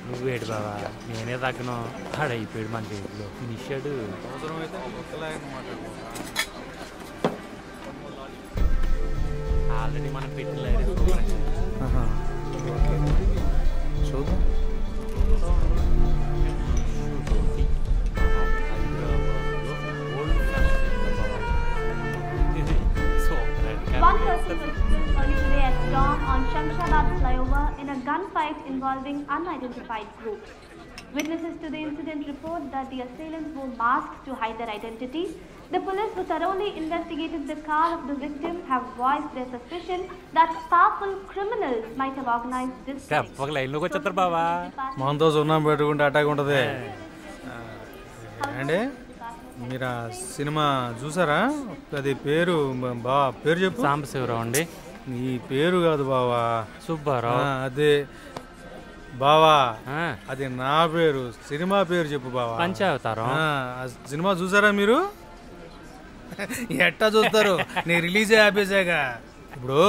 నువ్వేడు బావా నేనే తగ్గను ఆడైపోయాడు మన చేతిలో ఫినిషాడు. ఆల్రెడీ మనం పెట్టలేదు చూద్దాం. One person was killed early today at dawn on Shamshabad flyover in a gunfight involving unidentified groups. Witnesses to the incident report that the assailants wore masks to hide their identities. The police, who thoroughly investigated the car of the victim, have voiced their suspicion that powerful criminals might have organized this. మనతో సున్నం పెట్టుకుంటే attack ఉంటుంది అండి. మీరు ఆ cinema చూసారా? అది పేరు పేరు చెప్పు. సాంబశివరావు అండి. నీ పేరు కాదు బావా, సుబ్బారావు. అదే బావా, అది నా పేరు. సినిమా పేరు చెప్పు బావా. పంచావతారం. సినిమా చూసారా మీరు? ఎట్టా చూస్తారు, నేను రిలీజే ఆపేసాక. ఇప్పుడు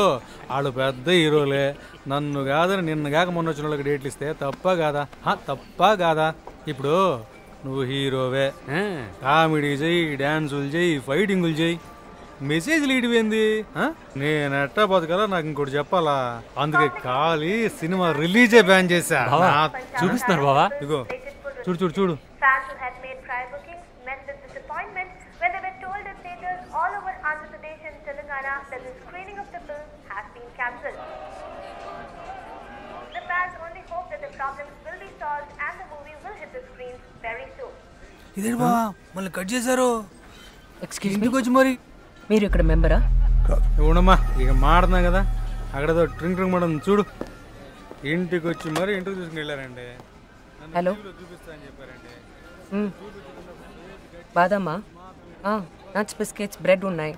వాళ్ళు పెద్ద హీరోలే, నన్ను కాదని నిన్న కాక మొన్న వచ్చిన వాళ్ళకి డేట్లు ఇస్తే తప్ప కాదా? తప్ప కాదా? ఇప్పుడు నువ్వు హీరోవే, కామెడీ చెయ్యి, డాన్సులు చెయ్యి, ఫైటింగులు చెయ్యి, మెసేజ్లు ఇడిపోయింది. నేను ఎట్టా బతకాలా నాకు ఇంకోటి చెప్పాలా? అందుకే ఖాళీ సినిమా రిలీజే బ్యాన్ చేశా. చూపిస్తున్నారు బావా, ఇగో చూడు చూడు చూడు. ఇదే బావా మళ్ళీ కట్ చేశారు. ఇంటికి వచ్చి మరి మీరు ఇక్కడ మెంబరా? ఉండమ్మా, ఇక మాడుతున్నాం కదా, అక్కడ ట్రింక్ ట్రింక్ మడం చూడు. ఇంటికి వచ్చి మరి ఇంటికి తీసుకుని వెళ్ళారండి. హలో, చూపిస్తా అని చెప్పారండి. బాదమ్మా, నట్స్, బిస్కెట్స్, బ్రెడ్ ఉన్నాయి,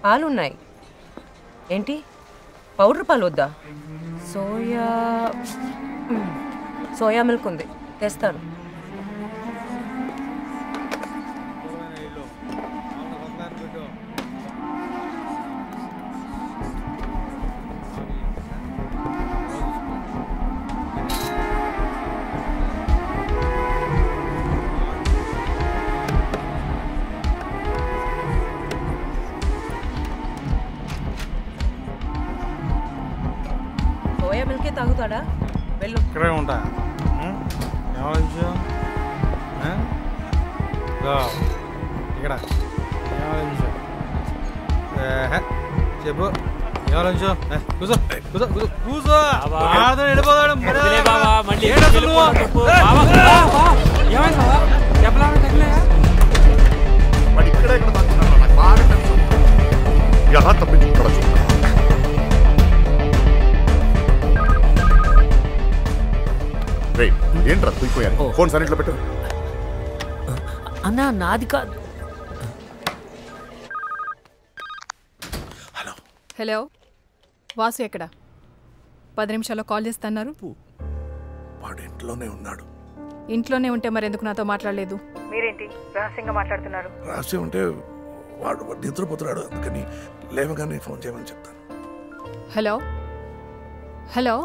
పాలు ఉన్నాయి. ఏంటి పౌడర్ పాలు వద్దా? సోయా మిల్క్ ఉంది, తెస్తాను. సోయా మిల్కే తాగుతాడా? వెళ్ళు. ఇక్కడే ఉంటా. ఇక్కడ చెప్పు. ఎవరు కూర్చో కూర్చో కూర్చో. వెళ్ళిపోతాడు. ఏంట్రా తుయిపోయాను? ఫోన్ సైలెంట్లో పెట్టు. అన్నా నాది కాదు. హలో హలో, వాసు ఎక్కడ? 10 నిమిషాల్లో కాల్ చేస్తున్నారు. వాడు ఇంట్లోనే ఉన్నాడు. ఇంట్లోనే ఉంటే మరి ఎందుకు నాతో మాట్లాడలేదు? మీరేంటి రహస్యంగా మాట్లాడుతున్నారు? రహస్యం ఉంటే వాడు నిద్రపోతున్నాడు, అందుకని లేవగానే ఫోన్ చేయమని చెప్తాను. హలో హలో,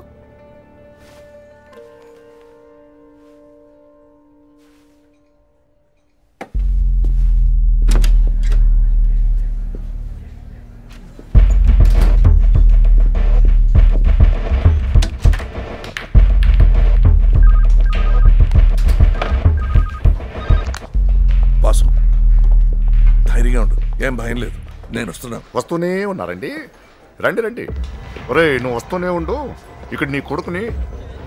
ధైర్యంగా ఉండు, ఏం భయం లేదు, నేను వస్తున్నా. వస్తూనే ఉన్నారండి, రండి రండి. ఒరే నువ్వు వస్తూనే ఉండు, ఇక్కడ నీ కొడుకుని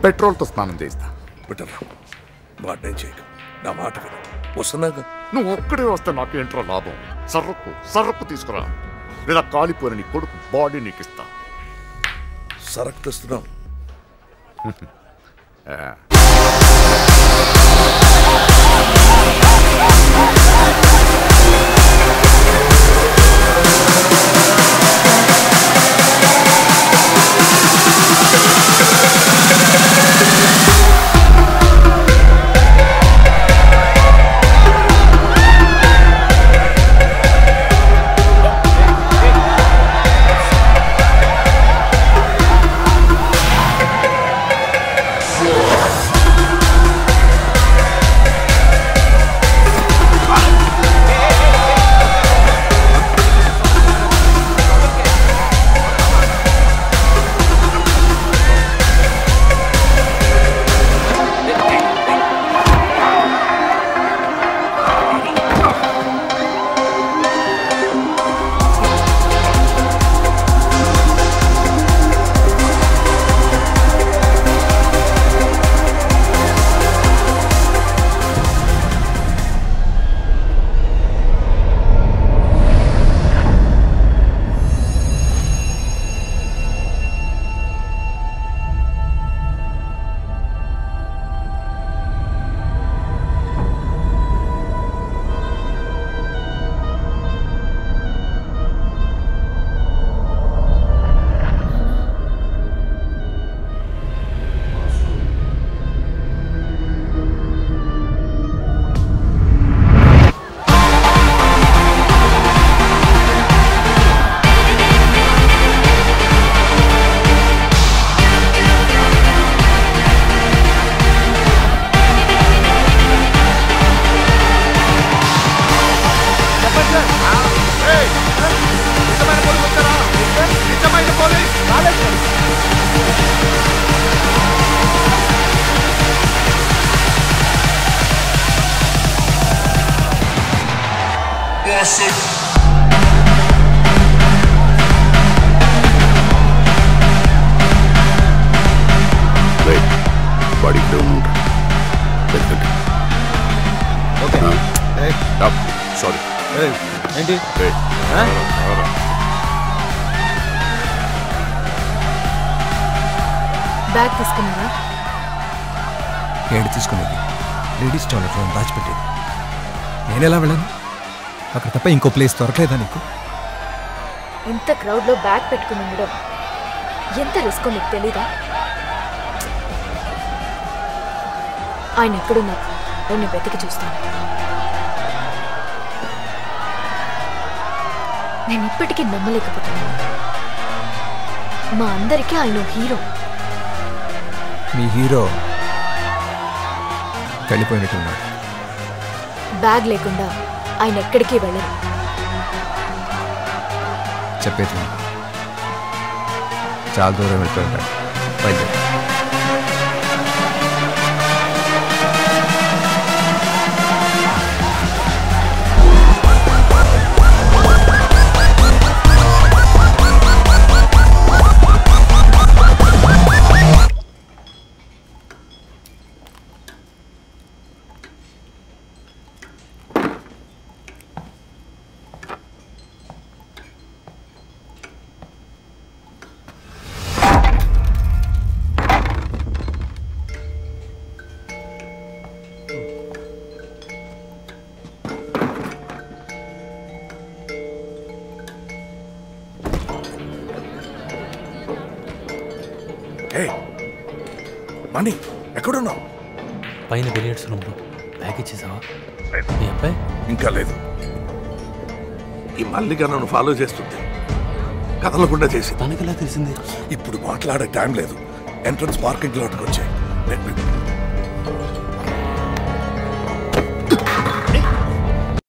పెట్రోల్తో స్నానం చేయిస్తా. బెటర్ వాడిని చేయకు, నా మాట విను. వస్తున్నాక నువ్వు ఒక్కడే వస్తే నాకేంట్రా లాభం? సర్రకు తీసుకురా, లేదా కాలిపోయిన నీ కొడుకు బాడీ నీకు ఇస్తా. సరకు తెస్తున్నాం. బాడీ సారీ ఏంటి బ్యాగ్ తీసుకున్నారా? ఏడు తీసుకునేది లేడీస్ టాయిలెట్లో దాచిపెట్టేది. నేను ఎలా వెళ్ళాను? అక్కడ తప్ప ఇంకో ప్లేస్ దొరకలేదా నీకు? ఇంత క్రౌడ్లో బ్యాగ్ పెట్టుకుని ఉండడం ఎంత రిస్క్ నీకు తెలీదా? ఆయన ఎక్కడున్నారు నేను వెతికి చూస్తాను. నేను ఇప్పటికీ నమ్మలేకపోతున్నాను. మా అందరికీ ఆయన హీరో. మీ హీరో వెళ్ళిపోయినట్టున్నాడు. బ్యాగ్ లేకుండా ఆయన ఎక్కడికి వెళ్ళరు. చెప్పేది చాలా దూరం వెళ్ళిపోయింటాడు. బయలుదేరి. మణి ఎక్కడున్నావు? పైన బిలియర్డ్స్ రూమ్లో. బ్యాగ్ ఇచ్చేసావా? మీ అబ్బాయి ఇంకా లేదు. ఈ మల్లిక నన్ను ఫాలో చేస్తుంది, కదలకుండా చేసి. తనకెలా తెలిసింది? ఇప్పుడు మాట్లాడే టైం లేదు. ఎంట్రన్స్ పార్కింగ్ లోకి వచ్చాయి.